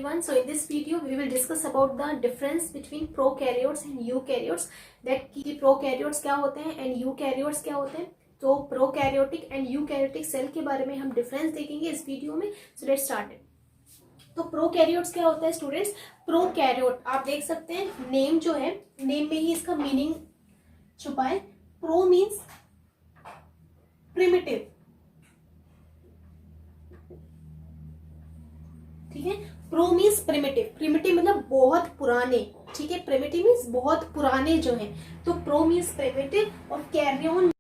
everyone. So in this video we will discuss about the difference between prokaryotes and eukaryotes. That कि prokaryotes क्या होते हैं and eukaryotes क्या होते हैं. तो prokaryotic and eukaryotic सेल के बारे में हम डिफरेंस देखेंगे इस वीडियो में. So let's start it. तो प्रोकैरियोट्स क्या होता है स्टूडेंट्स. प्रोकैरियोट आप देख सकते हैं नेम जो है, नेम में ही इसका मीनिंग छुपा है. प्रो मीन्स प्रिमिटिव, ठीक है. प्रो मीन्स प्रिमिटिव, प्रिमिटिव मतलब बहुत पुराने, ठीक है. प्रिमिटिव मीन्स बहुत पुराने जो हैं. तो प्रो मीन्स प्रिमिटिव और कैरियन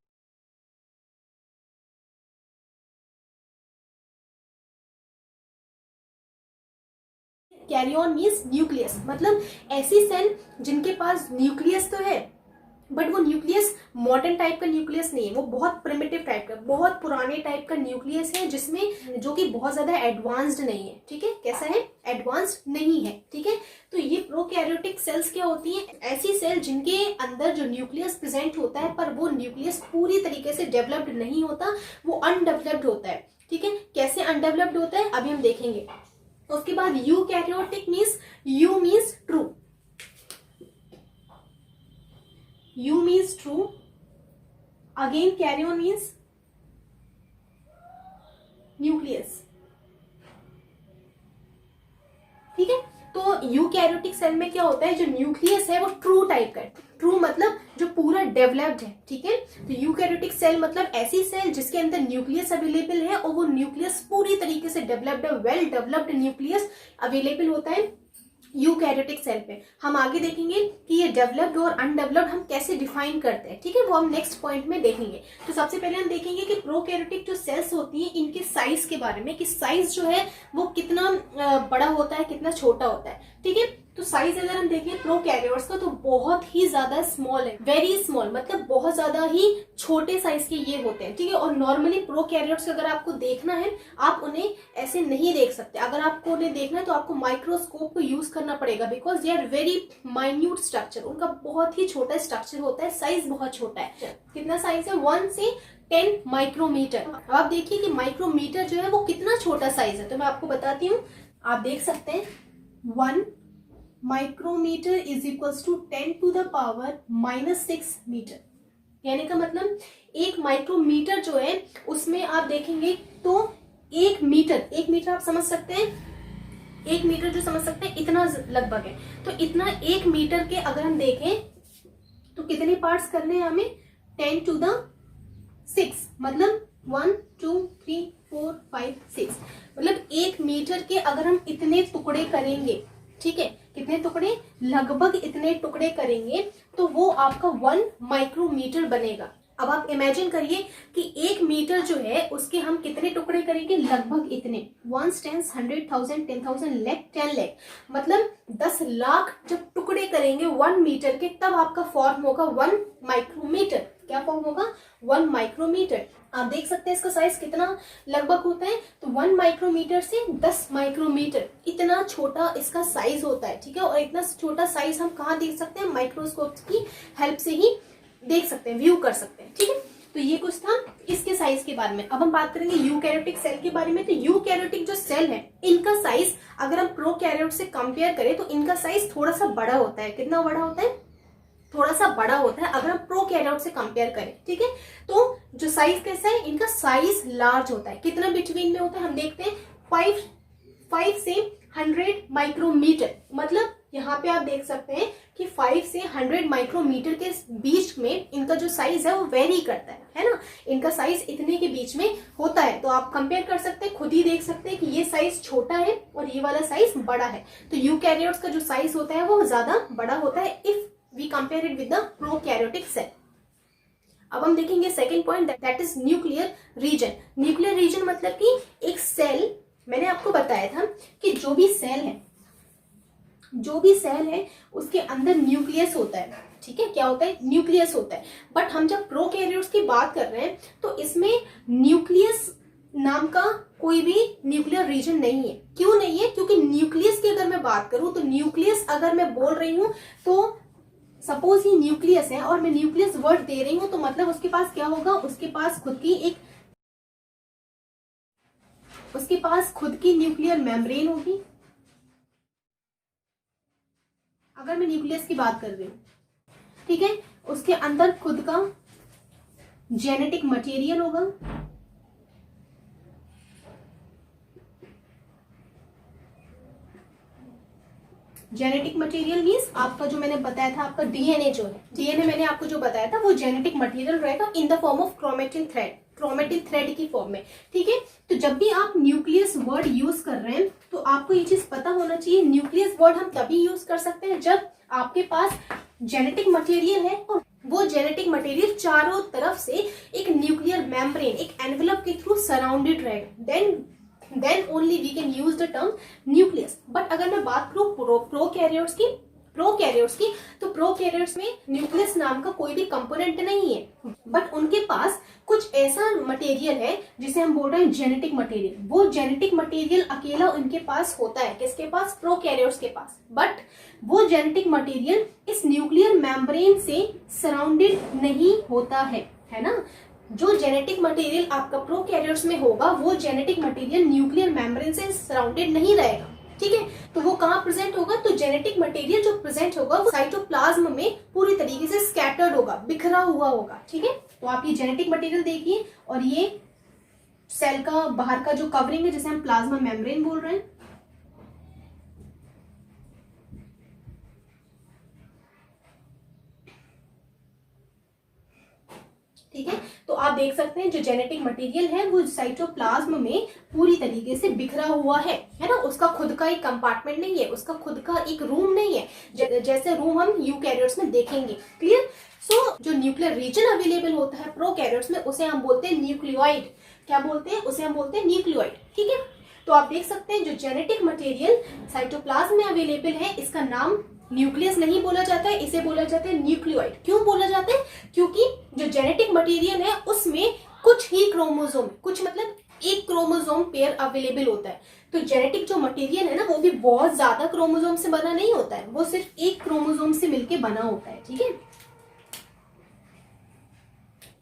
कैरियन मीन्स न्यूक्लियस. मतलब ऐसी सेल जिनके पास न्यूक्लियस तो है बट वो न्यूक्लियस मॉडर्न टाइप का न्यूक्लियस नहीं है, वो बहुत प्रिमिटिव टाइप का, बहुत पुराने टाइप का न्यूक्लियस है, जिसमें जो कि बहुत ज्यादा एडवांस्ड नहीं है, ठीक है. कैसा है? एडवांस्ड नहीं है, ठीक है. तो ये प्रोकैरियोटिक सेल्स क्या होती हैं? ऐसी सेल जिनके अंदर जो न्यूक्लियस प्रेजेंट होता है पर वो न्यूक्लियस पूरी तरीके से डेवलप्ड नहीं होता, वो अनडेवलप्ड होता है, ठीक है. कैसे अनडेवलप्ड होता है अभी हम देखेंगे. उसके बाद eukaryotic means, eu means true, eu means true. Again karyon means nucleus, ठीक है. तो यूकैरियोटिक सेल में क्या होता है, जो न्यूक्लियस है वो ट्रू टाइप का है. ट्रू मतलब जो पूरा डेवलप्ड है, ठीक है. तो यूकैरियोटिक सेल मतलब ऐसी सेल जिसके अंदर न्यूक्लियस अवेलेबल है और वो न्यूक्लियस पूरी तरीके से डेवलप्ड है, वेल डेवलप्ड न्यूक्लियस अवेलेबल होता है यूकैरियोटिक सेल पे. हम आगे देखेंगे कि ये डेवलप्ड और अनडेवलप्ड हम कैसे डिफाइन करते हैं, ठीक है. वो हम नेक्स्ट पॉइंट में देखेंगे. तो सबसे पहले हम देखेंगे कि प्रोकैरियोटिक जो सेल्स होती हैं इनके साइज के बारे में, कि साइज जो है वो कितना बड़ा होता है, कितना छोटा होता है, ठीक है. तो साइज अगर हम देखें प्रोकैरियोट्स का तो बहुत ही ज्यादा स्मॉल है, वेरी स्मॉल, मतलब बहुत ज्यादा ही छोटे साइज के ये होते हैं, ठीक है. और नॉर्मली प्रोकैरियोट्स अगर आपको देखना है आप उन्हें ऐसे नहीं देख सकते. अगर आपको उन्हें देखना है तो आपको माइक्रोस्कोप को यूज करना पड़ेगा, because they are very minute structure. उनका बहुत ही छोटा स्ट्रक्चर होता है, साइज बहुत छोटा है. कितना साइज है? 1 से 10 माइक्रोमीटर. अब आप देखिए कि माइक्रोमीटर जो है वो कितना छोटा साइज है. तो मैं आपको बताती हूँ, आप देख सकते हैं 1 micrometre is equals to 10 to the power -6 metre. यानी का मतलब 1 माइक्रोमीटर जो है उसमें आप देखेंगे तो 1 मीटर आप समझ सकते हैं, 1 मीटर जो समझ सकते हैं इतना लगभग है. तो इतना 1 मीटर के अगर हम देखें तो कितने पार्ट्स करने हैं हमें? 10 टू द 6, मतलब 1 2 3 4 5 6, मतलब 1 मीटर के अगर हम इतने टुकड़े करेंगे, ठीक है, कितने टुकड़े? लगभग इतने टुकड़े करेंगे तो वो आपका 1 माइक्रोमीटर बनेगा. अब आप इमेजिन करिए कि 1 मीटर जो है उसके हम कितने टुकड़े करेंगे? लगभग इतने, 1 10 100,000 10,000 लाख 10 लाख, मतलब 10 लाख जब टुकड़े करेंगे 1 मीटर के तब आपका फॉर्म होगा 1 माइक्रोमीटर. क्या फॉर्म होगा? 1 माइक्रोमीटर. आप देख सकते हैं इसका साइज कितना लगभग होता है. तो 1 माइक्रोमीटर से 10 माइक्रोमीटर, इतना छोटा इसका साइज होता है, ठीक है. और इतना छोटा साइज हम कहाँ देख सकते हैं? माइक्रोस्कोप की हेल्प से ही देख सकते हैं, व्यू कर सकते हैं, ठीक है. तो ये कुछ था इसके साइज के बारे में. अब हम बात करेंगे यूकैरियोटिक सेल के बारे में. तो यूकैरियोटिक जो सेल है इनका साइज अगर हम प्रोकैरियोट से कंपेयर करें तो इनका साइज थोड़ा सा बड़ा होता है. कितना बड़ा होता है? थोड़ा सा बड़ा होता है अगर हम प्रोकैरियोट से कंपेयर करें, ठीक है. तो जो साइज कैसा है? इनका साइज लार्ज होता है. कितना बिटवीन में होता है हम देखते हैं, 5 से 100 माइक्रोमीटर. मतलब यहाँ पे आप देख सकते हैं कि 5 से 100 माइक्रोमीटर के बीच में इनका जो साइज है वो वेरी करता है ना. इनका साइज इतने के बीच में होता है. तो आप कंपेयर कर सकते हैं, खुद ही देख सकते हैं कि ये साइज छोटा है और ये वाला साइज बड़ा है. तो यूकैरियोट्स का जो साइज होता है वो ज्यादा बड़ा होता है if we compare it with the prokaryotic cell. अब हम देखेंगे second point, that is nuclear region. Nuclear region मतलब कि एक सेल, मैंने आपको बताया था कि जो भी सेल है उसके अंदर न्यूक्लियस होता है, ठीक है. क्या होता है? न्यूक्लियस होता है. बट हम जब प्रोकैरियोट्स की बात कर रहे हैं तो इसमें न्यूक्लियस नाम का कोई भी न्यूक्लियर रीजन नहीं है. क्यों नहीं है? क्योंकि न्यूक्लियस की अगर मैं बात करूं तो न्यूक्लियस अगर मैं बोल रही हूं तो सपोज ये न्यूक्लियस है और मैं न्यूक्लियस वर्ड दे रही हूं तो मतलब उसके पास क्या होगा? उसके पास खुद की न्यूक्लियर मेम्ब्रेन होगी, ठीक है. उसके पास खुद की न्यूक्लियर मेम्ब्रेन होगी, अगर मैं न्यूक्लियस की बात कर रही हूँ, ठीक है, उसके अंदर खुद का जेनेटिक मटेरियल होगा, जेनेटिक मटेरियल मीन्स आपका जो मैंने बताया था, आपका डीएनए जो है, डीएनए मैंने आपको जो बताया था वो जेनेटिक मटेरियल रहेगा in the form of chromatin thread की फॉर्म में, ठीक है। तो जब भी आप न्यूक्लियस वर्ड यूज कर रहे हैं तो आपको ये चीज पता होना चाहिए, न्यूक्लियस वर्ड हम तभी यूज कर सकते हैं जब आपके पास जेनेटिक मटेरियल है और वो जेनेटिक मटेरियल चारों तरफ से एक न्यूक्लियर मेम्ब्रेन, एक एनवेलप के थ्रू सराउंडेड रहेगा, then only we can use the term nucleus। But अगर मैं बात करूं प्रोकैरियोट्स की तो प्रोकैरियोट्स में न्यूक्लियस नाम का कोई भी कंपोनेंट नहीं है, बट उनके पास कुछ ऐसा मटेरियल है जिसे हम बोल रहे हैं जेनेटिक मटेरियल। वो जेनेटिक मटेरियल अकेला उनके पास होता है, किसके पास? प्रोकैरियोट्स के पास। बट वो जेनेटिक मटेरियल इस न्यूक्लियर मेम्ब्रेन से सराउंडेड नहीं होता है ना। जो जेनेटिक मटेरियल आपका प्रोकैरियोट्स में होगा वो जेनेटिक मटेरियल न्यूक्लियर मेम्ब्रेन से सराउंडेड नहीं रहेगा, ठीक है। तो वो कहाँ प्रेजेंट होगा? तो जेनेटिक मटेरियल जो प्रेजेंट होगा वो साइटोप्लाज्म में पूरी तरीके से स्कैटर्ड होगा, बिखरा हुआ होगा, ठीक है। तो आप ये जेनेटिक मटेरियल देखिए और ये सेल का बाहर का जो कवरिंग है जिसे हम प्लाज्मा मेम्ब्रेन बोल रहे हैं, ठीक है। तो आप देख सकते हैं जो जेनेटिक मटेरियल है वो साइटोप्लाज्म में पूरी तरीके से बिखरा हुआ है ना। उसका खुद का एक कंपार्टमेंट नहीं है, उसका खुद का एक रूम नहीं है, जैसे रूम हम यूकैरियोट्स में देखेंगे। क्लियर? सो जो न्यूक्लियर रीजन अवेलेबल होता है प्रोकैरियोट्स में उसे हम बोलते हैं न्यूक्लियोइड। क्या बोलते हैं? उसे हम बोलते हैं न्यूक्लियोइड, ठीक है। तो आप देख सकते हैं जो जेनेटिक मटेरियल साइटोप्लाज्म में अवेलेबल है इसका नाम न्यूक्लियस नहीं बोला जाता है, इसे बोला जाता है न्यूक्लियोइड। क्यों बोला जाता है? क्योंकि जो जेनेटिक मटेरियल है उसमें कुछ ही क्रोमोसोम, कुछ मतलब एक क्रोमोसोम पेयर अवेलेबल होता है। तो जेनेटिक जो मटेरियल है ना वो भी बहुत ज्यादा क्रोमोसोम से बना नहीं होता है, वो सिर्फ एक क्रोमोसोम से मिलके बना होता है, ठीक है।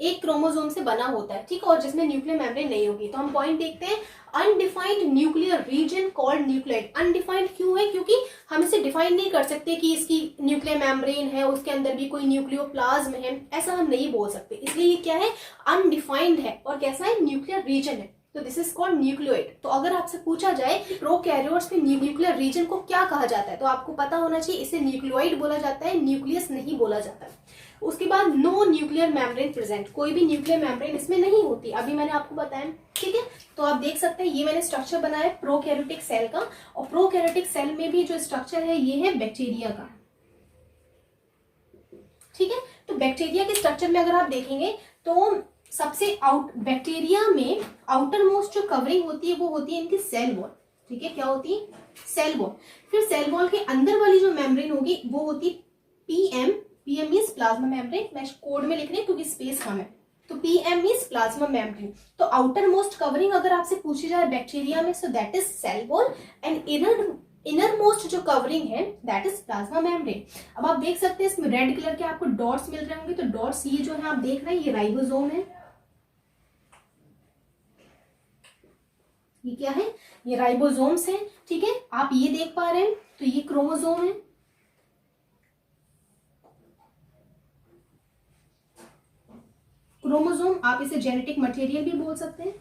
एक क्रोमोसोम से बना होता है, ठीक है, और जिसमें न्यूक्लियर मेम्ब्रेन नहीं होगी। तो हम पॉइंट देखते हैं, undefined nuclear region called nucleoid. Undefined क्यों है? क्योंकि हम इसे डिफाइन नहीं कर सकते कि इसकी न्यूक्लियर मेम्ब्रेन है, उसके अंदर भी कोई न्यूक्लियोप्लाज्म है, ऐसा हम नहीं बोल सकते। इसलिए ये क्या है? अनडिफाइंड है। और कैसा है? न्यूक्लियर रीजन है, तो दिस इज कॉल्ड न्यूक्लियोइड। तो अगर आपसे पूछा जाए प्रोकैरियोट्स में न्यूक्लियर रीजन को क्या कहा जाता है तो आपको पता होना चाहिए इसे न्यूक्लियोइड बोला जाता है, न्यूक्लियस नहीं बोला जाता है। उसके बाद नो न्यूक्लियर मेम्ब्रेन प्रेजेंट, कोई भी न्यूक्लियर मेम्ब्रेन इसमें नहीं होती, अभी मैंने आपको बताया, ठीक है। तो आप देख सकते हैं ये मैंने स्ट्रक्चर बनाया प्रोकैरियोटिक सेल का, और प्रोकैरियोटिक सेल में भी जो स्ट्रक्चर है ये है बैक्टीरिया का, ठीक है। तो बैक्टीरिया के स्ट्रक्चर में अगर आप देखेंगे तो सबसे बैक्टीरिया में आउटर मोस्ट जो कवरिंग होती है वो होती है इनकी सेल वॉल, ठीक है। क्या होती है? Cell wall. फिर सेल वॉल के अंदर वाली जो मेम्ब्रेन होगी वो होती पीएम मीन्स प्लाज्मा मेम्ब्रेन, मैं कोड में लिख रही हूँ क्योंकि स्पेस कम है। तो पीएम मीन्स प्लाज्मा मेम्ब्रेन। तो आउटर मोस्ट कवरिंग अगर आपसे पूछी जाए बैक्टीरिया में so that is cell wall, and innermost जो कवरिंग है दैट इज प्लाज्मा मेम्ब्रेन। अब आप देख सकते हैं इसमें रेड कलर के आपको डॉट्स मिल रहे होंगे, तो डॉट्स ये जो है आप देख रहे हैं ये राइबोसोम है, ये क्या है? ये राइबोसोम्स है, ठीक है। आप ये देख पा रहे हैं, तो ये क्रोमोसोम है, क्रोमोसोम आप इसे जेनेटिक मटेरियल भी बोल सकते हैं।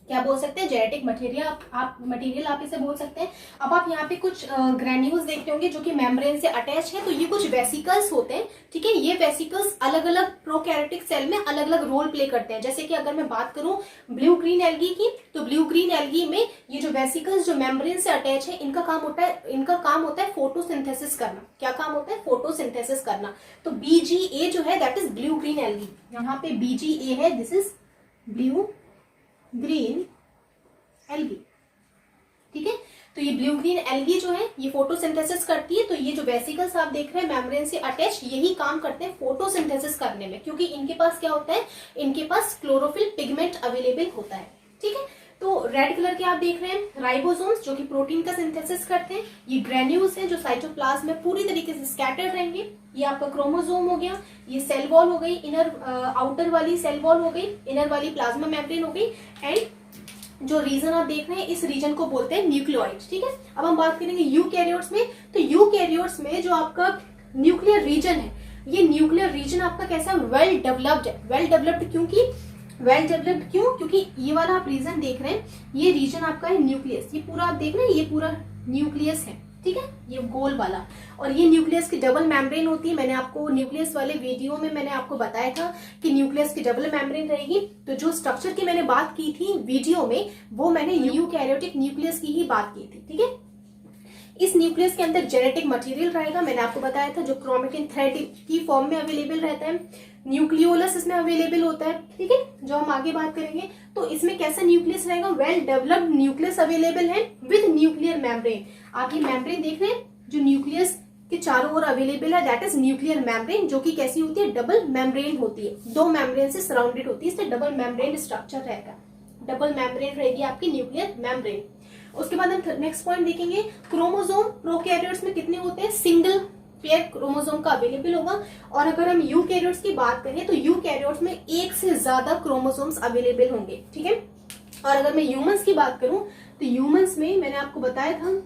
क्या बोल सकते हैं? जेनेटिक मटेरियल आप इसे बोल सकते हैं। अब आप यहाँ पे कुछ ग्रैन्यूल्स देखते होंगे जो कि मेम्ब्रेन से अटैच है, तो ये कुछ वेसिकल्स होते हैं, ठीक है। ये वेसिकल्स अलग अलग प्रोकैरियोटिक सेल में अलग अलग रोल प्ले करते हैं। जैसे कि अगर मैं बात करूं ब्लू ग्रीन एल्गी की, तो ब्लू ग्रीन एल्गी में ये जो वेसिकल्स जो मेम्ब्रेन से अटैच है इनका काम होता है फोटोसिंथेसिस करना। क्या काम होता है? फोटोसिंथेसिस करना। तो BGA जो है that is blue green algae, यहाँ पे BGA है, this is blue green algae, ठीक है। तो ये ब्लू ग्रीन एल्गी जो है ये फोटोसिंथेसिस करती है। तो ये जो वेसिकल्स आप देख रहे हैं मेम्ब्रेन से अटैच, यही काम करते हैं फोटोसिंथेसिस करने में, क्योंकि इनके पास क्या होता है? इनके पास क्लोरोफिल पिगमेंट अवेलेबल होता है, ठीक है। तो रेड कलर के आप देख रहे हैं राइबोसोम्स जो कि प्रोटीन का सिंथेसिस करते हैं। ये ग्रेन्यूल्स हैं जो साइटोप्लाज्म में पूरी तरीके से स्कैटर्ड रहेंगे। ये आपका क्रोमोसोम हो गया, ये सेल वॉल हो गई, आउटर वाली सेल वॉल हो गई, इनर वाली प्लाज्मा मेम्ब्रेन हो गई, एंड जो रीजन आप देख रहे हैं इस रीजन को बोलते हैं न्यूक्लियोइड, ठीक है। अब हम बात करेंगे यूकैरियोट्स में, तो यूकैरियोट्स में जो आपका न्यूक्लियर रीजन है, ये न्यूक्लियर रीजन आपका कैसा वेल डेवलप्ड है। वेल डेवलप्ड क्योंकि ये वाला आप रीजन देख रहे हैं, ये रीजन आपका है न्यूक्लियस, ये पूरा आप देख रहे हैं, ये पूरा न्यूक्लियस है, ठीक है, ये गोल वाला। और ये न्यूक्लियस की डबल मेम्ब्रेन होती है। मैंने आपको न्यूक्लियस वाले वीडियो में मैंने आपको बताया था कि न्यूक्लियस की डबल मेम्ब्रेन रहेगी। तो जो स्ट्रक्चर की मैंने बात की थी वीडियो में, वो मैंने यूकैरियोटिक न्यूक्लियस की ही बात की थी, ठीक है। इस न्यूक्लियस के अंदर जेनेटिक मटेरियल रहेगा, मैंने आपको बताया था, जो क्रोमेटिन थ्रेड की फॉर्म में अवेलेबल रहता है। न्यूक्लियोलस इसमें अवेलेबल होता है, ठीक है, जो हम आगे बात करेंगे। तो इसमें कैसा न्यूक्लियस रहेगा, वेल डेवलप्ड न्यूक्लियस अवेलेबल है विद न्यूक्लियर मेम्ब्रेन। आप ये मेम्ब्रेन देख रहे हैं जो न्यूक्लियस के चारों ओर अवेलेबल है, दैट इज न्यूक्लियर मेम्ब्रेन, जो कि कैसी होती है, डबल मेम्ब्रेन होती है, दो मेम्ब्रेन से सराउंडेड होती है, इससे डबल मेम्ब्रेन स्ट्रक्चर रहेगा, डबल मेम्ब्रेन रहेगी आपकी न्यूक्लियर मेम्ब्रेन। उसके बाद हम नेक्स्ट पॉइंट देखेंगे, क्रोमोसोम प्रोकैरियोट्स में कितने होते हैं, सिंगल पेयर क्रोमोसोम का अवेलेबल होगा। और अगर हम यूकैरियोट्स की बात करें तो यूकैरियोट्स में एक से ज्यादा क्रोमोसोम्स अवेलेबल होंगे, ठीक है। और अगर मैं ह्यूमंस की बात करूं तो ह्यूमंस में मैंने आपको बताया था,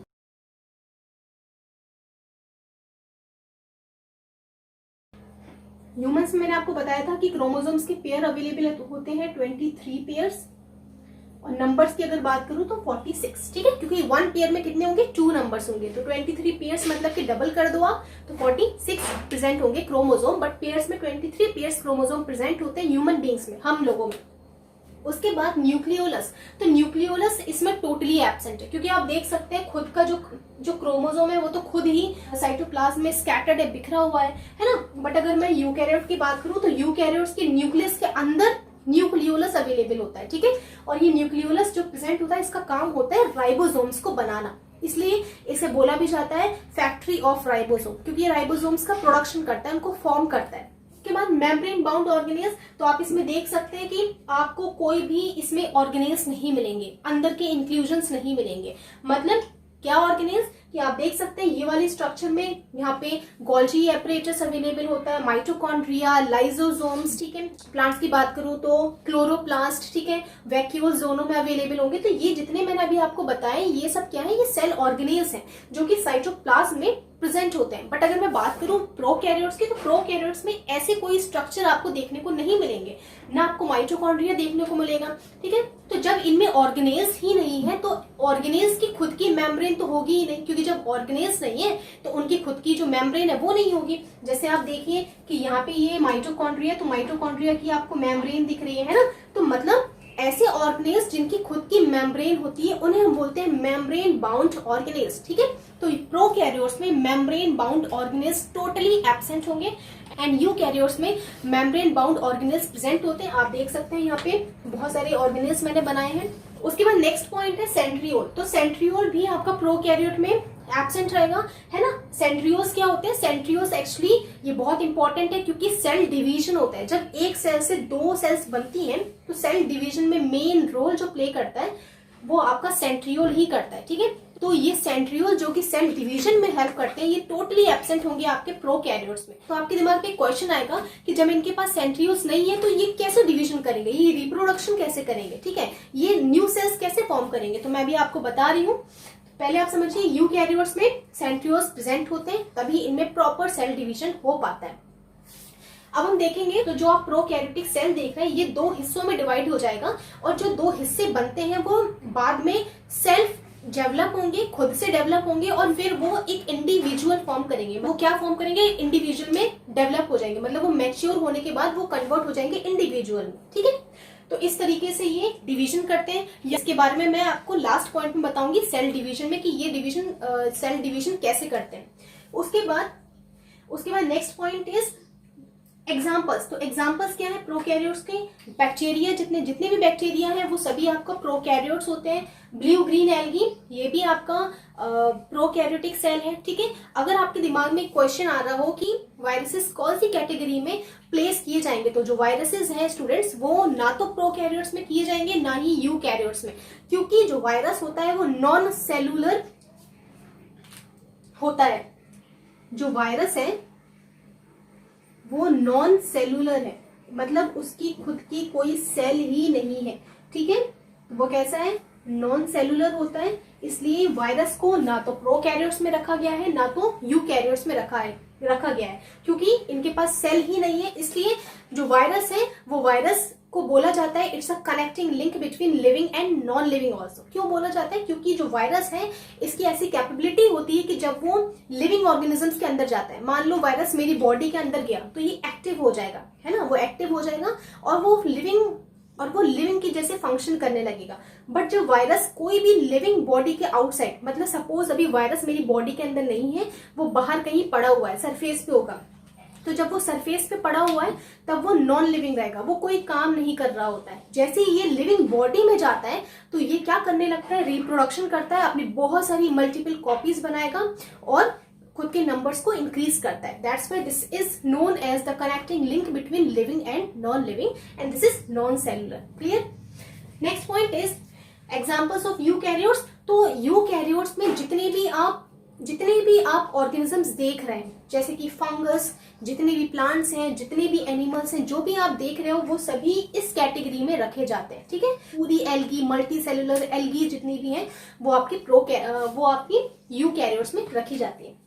ह्यूमंस में मैंने आपको बताया था कि क्रोमोसोम्स के पेयर अवेलेबल होते हैं 23 पेयर्स, और नंबर्स की अगर बात करूं तो 46, ठीक है, क्योंकि वन पेयर में कितने होंगे, 2 नंबर्स होंगे। तो 23 पेयर्स मतलब कि डबल कर दो आप, तो 46 प्रेजेंट होंगे क्रोमोसोम, बट पेयर्स में 23 पेयर्स क्रोमोसोम प्रेजेंट होते हैं ह्यूमन बींग्स में, हम लोगों में। उसके बाद न्यूक्लियोलस, तो न्यूक्लियोलस इसमें टोटली एब्सेंट है, क्योंकि आप देख सकते हैं खुद का जो क्रोमोसोम है वो तो खुद ही साइटोप्लाज्म में स्कैटर्ड है, बिखरा हुआ है ना। बट अगर मैं यूकैरियोट की बात करूं तो यूकैरियोट्स के न्यूक्लियस के अंदर न्यूक्लियोलस अवेलेबल होता है, ठीक है। और ये न्यूक्लियोलस जो प्रेजेंट होता है, इसका काम होता है राइबोसोम्स को बनाना, इसलिए इसे बोला भी जाता है फैक्ट्री ऑफ राइबोसोम, क्योंकि ये राइबोसोम्स का प्रोडक्शन करता है, उनको फॉर्म करता है। के बाद मेम्ब्रेन बाउंड ऑर्गेनेल्स, तो आप इसमें देख सकते हैं कि आपको कोई भी इसमें ऑर्गेनेल्स नहीं मिलेंगे, अंदर के इंक्लूजन्स नहीं मिलेंगे। मतलब क्या ऑर्गेनेल्स, कि आप देख सकते हैं ये वाली स्ट्रक्चर में यहाँ पे गोल्जी एपरेटस अवेलेबल होता है, माइटोकॉन्ड्रिया, लाइजोसोम्स, ठीक है। प्लांट्स की बात करूं तो क्लोरोप्लास्ट, ठीक है, वैक्यूल जोनों में अवेलेबल होंगे। तो ये जितने मैंने अभी आपको बताए, ये सब क्या है, ये सेल ऑर्गेनेल्स हैं जो कि साइटोप्लाज्म में प्रेजेंट होते हैं। बट अगर मैं बात करूं प्रोकैरियोट्स की, तो प्रोकैरियोट्स में ऐसे कोई स्ट्रक्चर आपको देखने को नहीं मिलेंगे, ना आपको माइटोकॉन्ड्रिया देखने को मिलेगा, ठीक है। तो जब इनमें ऑर्गेनेल्स ही नहीं है, तो ऑर्गेनेल्स की खुद की मेम्ब्रेन तो होगी ही नहीं, क्योंकि जब ऑर्गेनेल्स नहीं है तो उनकी खुद की जो मेम्ब्रेन है वो नहीं होगी। जैसे आप देखिए कि यहाँ पे ये माइटोकॉन्ड्रिया, तो माइटोकॉन्ड्रिया की आपको मेम्ब्रेन दिख रही है ना, तो मतलब ऐसे ऑर्गेनेल्स जिनकी खुद की मेम्ब्रेन होती है उन्हें हम बोलते हैं मेम्ब्रेन बाउंड ऑर्गेनेल्स, ठीक है। तो प्रोकैरियोट्स में membrane bound organelles totally absent होंगे, एंड यूकैरियोट्स में मेम्ब्रेन बाउंड ऑर्गेनेल्स प्रेजेंट होते हैं। आप देख सकते हैं यहाँ पे बहुत सारे ऑर्गेनेल्स मैंने बनाए हैं। उसके बाद नेक्स्ट पॉइंट है सेंट्रियोल, तो सेंट्रियोल भी आपका प्रोकैरियोट में एब्सेंट रहेगा, है ना। सेंट्रियोल्स क्या होते हैं, सेंट्रियोल्स एक्चुअली ये बहुत इंपॉर्टेंट है, क्योंकि सेल डिवीजन होता है। जब एक सेल से 2 सेल्स बनती हैं तो सेल डिवीजन में मेन रोल जो प्ले करता है वो आपका सेंट्रियोल ही करता है, ठीक है। तो ये सेंट्रियोल जो कि सेल डिवीजन में हेल्प करते हैं, ये टोटली एब्सेंट होंगे आपके प्रोकैरियोट्स में। तो आपके दिमाग में एक क्वेश्चन आएगा कि जब इनके पास सेंट्रियोल्स नहीं है तो ये कैसे डिवीजन करेंगे, ये रिप्रोडक्शन कैसे करेंगे, ठीक है, ये न्यू सेल्स कैसे फॉर्म करेंगे। तो मैं भी आपको बता रही हूँ, पहले आप समझिए यूकैरियोट्स में सेंट्रियोल्स प्रेजेंट होते हैं, तभी इनमें प्रॉपर सेल डिवीजन हो पाता है। अब हम देखेंगे तो जो आप प्रोकैरियोटिक सेल देख रहे हैं ये 2 हिस्सों में डिवाइड हो जाएगा, और जो 2 हिस्से बनते हैं वो बाद में सेल्फ डेवलप होंगे, खुद से डेवलप होंगे, और फिर वो एक इंडिविजुअल फॉर्म करेंगे। वो क्या फॉर्म करेंगे, इंडिविजुअल में डेवलप हो जाएंगे, मतलब वो मैच्योर होने के बाद वो कन्वर्ट हो जाएंगे इंडिविजुअल में, ठीक है। तो इस तरीके से ये डिवीजन करते हैं। इसके बारे में मैं आपको लास्ट पॉइंट में बताऊंगी सेल डिवीजन में, कि ये डिवीजन सेल डिवीजन कैसे करते हैं। उसके बाद नेक्स्ट पॉइंट इज एग्जाम्पल्स। तो एग्जाम्पल्स क्या है प्रोकैरियोट्स के, बैक्टीरिया, जितने भी बैक्टीरिया हैं वो सभी आपका प्रोकैरियोट्स होते हैं। ब्लू ग्रीन एल्गी ये भी आपका प्रोकैरियोटिक सेल है, ठीक है। अगर आपके दिमाग में क्वेश्चन आ रहा हो कि वायरसेस कौन सी कैटेगरी में प्लेस किए जाएंगे, तो जो वायरसेस हैं स्टूडेंट्स वो ना तो प्रोकैरियोट्स में किए जाएंगे ना ही यूकैरियोट्स में, क्योंकि जो वायरस होता है वो नॉन सेलुलर होता है। जो वायरस है वो नॉन सेलुलर है, मतलब उसकी खुद की कोई सेल ही नहीं है, ठीक है। वो कैसा है, नॉन सेलुलर होता है। इसलिए वायरस को ना तो प्रोकैरियोट्स में रखा गया है ना तो यूकैरियोट्स में रखा गया है, क्योंकि इनके पास सेल ही नहीं है। इसलिए जो वायरस है वो वायरस को बोला जाता है it's a connecting link between living and non living also. क्यों बोला जाता है, क्योंकि जो वायरस है इसकी ऐसी कैपेबिलिटी होती है कि जब वो लिविंग ऑर्गेनिजम्स के अंदर जाता है, मान लो वायरस मेरी बॉडी के अंदर गया तो ये एक्टिव हो जाएगा, है ना, वो एक्टिव हो जाएगा और वो लिविंग की जैसे फंक्शन करने लगेगा। बट जब वायरस कोई भी लिविंग बॉडी के आउटसाइड, मतलब सपोज अभी वायरस मेरी बॉडी के अंदर नहीं है, वो बाहर कहीं पड़ा हुआ है, सरफेस पे होगा, तो जब वो सरफेस पे पड़ा हुआ है तब वो नॉन लिविंग रहेगा, वो कोई काम नहीं कर रहा होता है। जैसे ही ये लिविंग बॉडी में जाता है तो ये क्या करने लगता है, रिप्रोडक्शन करता है, अपनी बहुत सारी मल्टीपल कॉपीज बनाएगा और खुद के नंबर्स को इंक्रीज करता है। That's why this is known as the connecting link between living and non living and this is non cellular. Clear. Next point is examples of eukaryotes. तो यूकैरियोट्स में जितने भी आप ऑर्गेनिजम्स देख रहे हैं, जैसे कि फंगस, जितने भी प्लांट्स हैं, जितने भी एनिमल्स हैं, जो भी आप देख रहे हो वो सभी इस कैटेगरी में रखे जाते हैं। ठीक है, पूरी एल्गी, मल्टी सेलुलर एल्गी जितनी भी हैं वो आपकी यूकैरियोट्स में रखी जाती है।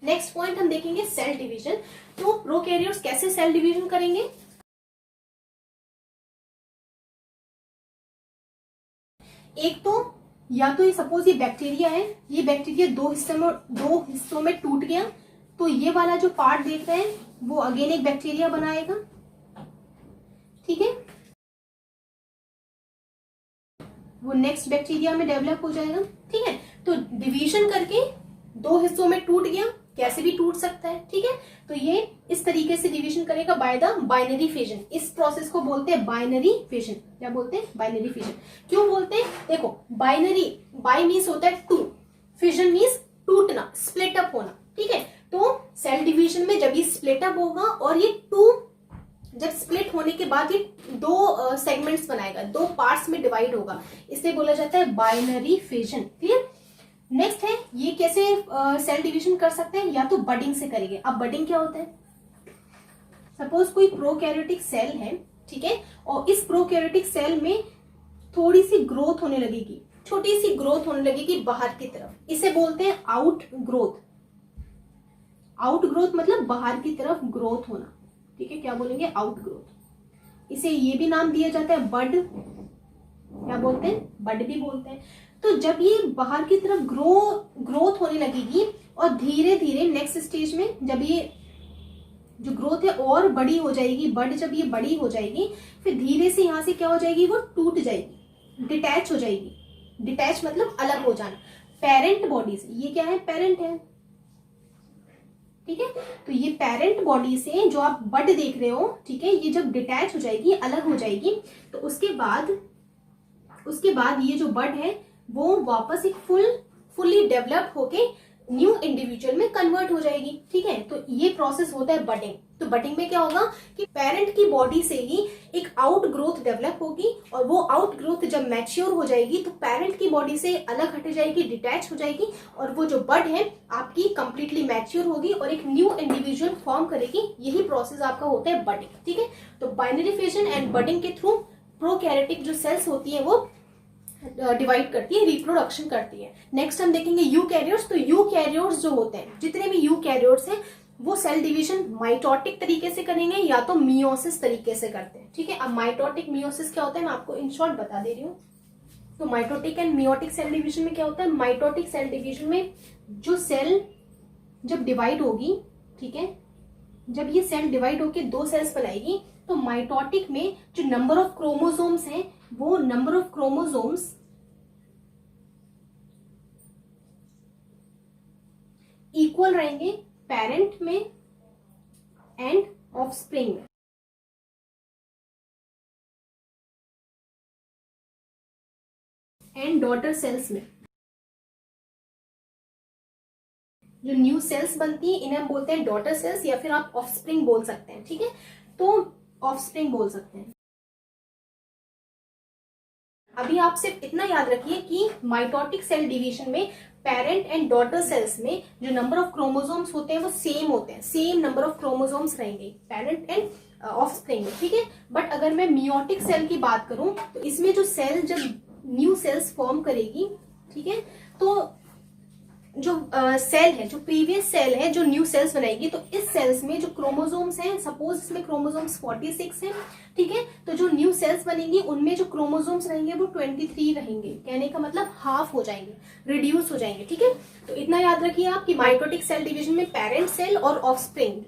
नेक्स्ट पॉइंट हम देखेंगे सेल डिवीजन। तो प्रोकैरियोट्स कैसे सेल डिवीजन करेंगे, एक तो या तो ये सपोज ये बैक्टीरिया है, ये बैक्टीरिया दो हिस्सों में टूट गया, तो ये वाला जो पार्ट देख रहे हैं वो अगेन एक बैक्टीरिया बनाएगा। ठीक है, वो नेक्स्ट बैक्टीरिया में डेवलप हो जाएगा। ठीक है, तो डिवीजन करके दो हिस्सों में टूट गया, कैसे भी टूट सकता है। ठीक है, तो ये इस तरीके से डिवीजन करेगा बाय द बाइनरी फिजन। इस प्रोसेस को बोलते हैं बाइनरी फिजन। क्या बोलते हैं, बाइनरी फिजन। क्यों बोलते हैं, देखो बाइनरी, बाय मीन्स होता है टू, फिजन मीन्स टूटना, स्प्लिट अप होना। ठीक है, तो सेल डिवीजन में जब ये स्प्लिट अप होगा और ये टू जब स्प्लिट होने के बाद ये दो सेगमेंट्स बनाएगा, दो पार्ट्स में डिवाइड होगा, इसे बोला जाता है बाइनरी फिजन। क्लियर। नेक्स्ट है ये कैसे सेल डिवीजन कर सकते हैं, या तो बडिंग से करेंगे। अब बडिंग क्या होता है, सपोज कोई प्रोकैरियोटिक सेल है, ठीक है, और इस प्रोकैरियोटिक सेल में थोड़ी सी ग्रोथ होने लगेगी, छोटी सी ग्रोथ होने लगेगी बाहर की तरफ, इसे बोलते हैं आउट ग्रोथ। आउट ग्रोथ मतलब बाहर की तरफ ग्रोथ होना। ठीक है, क्या बोलेंगे, आउट ग्रोथ। इसे ये भी नाम दिया जाता है बड, क्या बोलते हैं, बड भी बोलते हैं। तो जब ये बाहर की तरफ ग्रोथ होने लगेगी और धीरे धीरे नेक्स्ट स्टेज में जब ये जो ग्रोथ है और बड़ी हो जाएगी, बड जब ये बड़ी हो जाएगी, फिर धीरे से यहाँ से क्या हो जाएगी, वो टूट जाएगी, डिटैच हो जाएगी। डिटैच मतलब अलग हो जाना पेरेंट बॉडी से। ये क्या है, पेरेंट है। ठीक है, तो ये पेरेंट बॉडी से जो आप बड देख रहे हो, ठीक है, ये जब डिटैच हो जाएगी, अलग हो जाएगी, तो उसके बाद ये जो बड है वो वापस एक फुल्ली डेवलप होके न्यू इंडिविजुअल में कन्वर्ट हो जाएगी। ठीक है, तो ये प्रोसेस होता है बडिंग। तो बडिंग में क्या होगा कि पेरेंट की बॉडी से ही एक आउट ग्रोथ डेवलप होगी, और वो आउट ग्रोथ जब मैच्योर हो जाएगी तो पेरेंट की बॉडी से अलग हट जाएगी, डिटैच हो जाएगी, और वो जो बड है आपकी कंप्लीटली मैच्योर होगी और एक न्यू इंडिविजुअल फॉर्म करेगी। यही प्रोसेस आपका होता है बडिंग। ठीक है, तो बाइनरी फिजन एंड बडिंग के थ्रू प्रोकैरियोटिक जो सेल्स होती है वो डिवाइड करती है, रिप्रोडक्शन करती है। नेक्स्ट हम देखेंगे यूकैरियोट्स। तो यूकैरियोट्स जो होते हैं, जितने भी यूकैरियोट्स हैं, वो सेल डिवीजन माइटोटिक तरीके से करेंगे या तो मियोसिस तरीके से करते हैं। ठीक है, अब माइटोटिक मियोसिस क्या होता है मैं आपको इन शॉर्ट बता दे रही हूँ। तो mitotic and meiotic cell division में क्या होता है, माइटोटिक सेल डिवीजन में जो सेल जब डिवाइड होगी, ठीक है, जब ये सेल डिवाइड होके दो सेल्स बनाएगी, तो माइटोटिक में जो नंबर ऑफ क्रोमोसोम्स हैं वो नंबर ऑफ क्रोमोसोम्स इक्वल रहेंगे पेरेंट में एंड ऑफस्प्रिंग में। एंड डॉटर सेल्स में जो न्यू सेल्स बनती है इन्हें हम बोलते हैं डॉटर सेल्स, या फिर आप ऑफस्प्रिंग बोल सकते हैं। ठीक है, तो ऑफस्प्रिंग बोल सकते हैं। अभी आप सिर्फ इतना याद रखिए कि माइटोटिक सेल डिवीजन में पेरेंट एंड डॉटर सेल्स में जो नंबर ऑफ क्रोमोसोम्स होते हैं वो सेम होते हैं, सेम नंबर ऑफ क्रोमोसोम्स रहेंगे पेरेंट एंड ऑफस्प्रिंग में। ठीक है, बट अगर मैं मियोटिक सेल की बात करूं तो इसमें जो सेल जब न्यू सेल्स फॉर्म करेगी, ठीक है। तो जो सेल है, जो प्रीवियस सेल है जो न्यू सेल्स बनाएगी, तो इस सेल्स में जो क्रोमोसोम्स हैं, सपोज इसमें क्रोमोसोम्स 46 हैं, ठीक है, तो जो न्यू सेल्स बनेंगी उनमें जो क्रोमोसोम्स रहेंगे वो 23 रहेंगे, कहने का मतलब हाफ हो जाएंगे, रिड्यूस हो जाएंगे, ठीक है। तो इतना याद रखिए आप कि माइटोटिक सेल डिवीजन में पेरेंट सेल और offspring,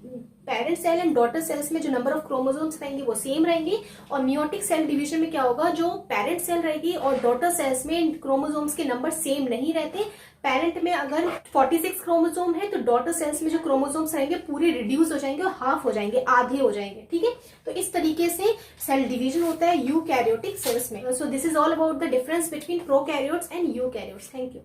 parent cell and daughter cells में जो नंबर ऑफ क्रोमोसोम्स रहेंगे वो सेम रहेंगे, और मियोटिक सेल डिवीजन में क्या होगा, जो पेरेंट सेल रहेगी और डॉटर सेल्स में क्रोमोसोम्स के नंबर सेम नहीं रहते। पेरेंट में अगर 46 क्रोमोसोम है तो डॉटर सेल्स में जो क्रोमोसोम्स रहेंगे पूरे रिड्यूस हो जाएंगे और हाफ हो जाएंगे, आधे हो जाएंगे, ठीक है। तो इस तरीके से सेल डिवीजन होता है यूकैरियोटिक सेल्स में। So this is all about the difference between prokaryotes and eukaryotes. Thank you.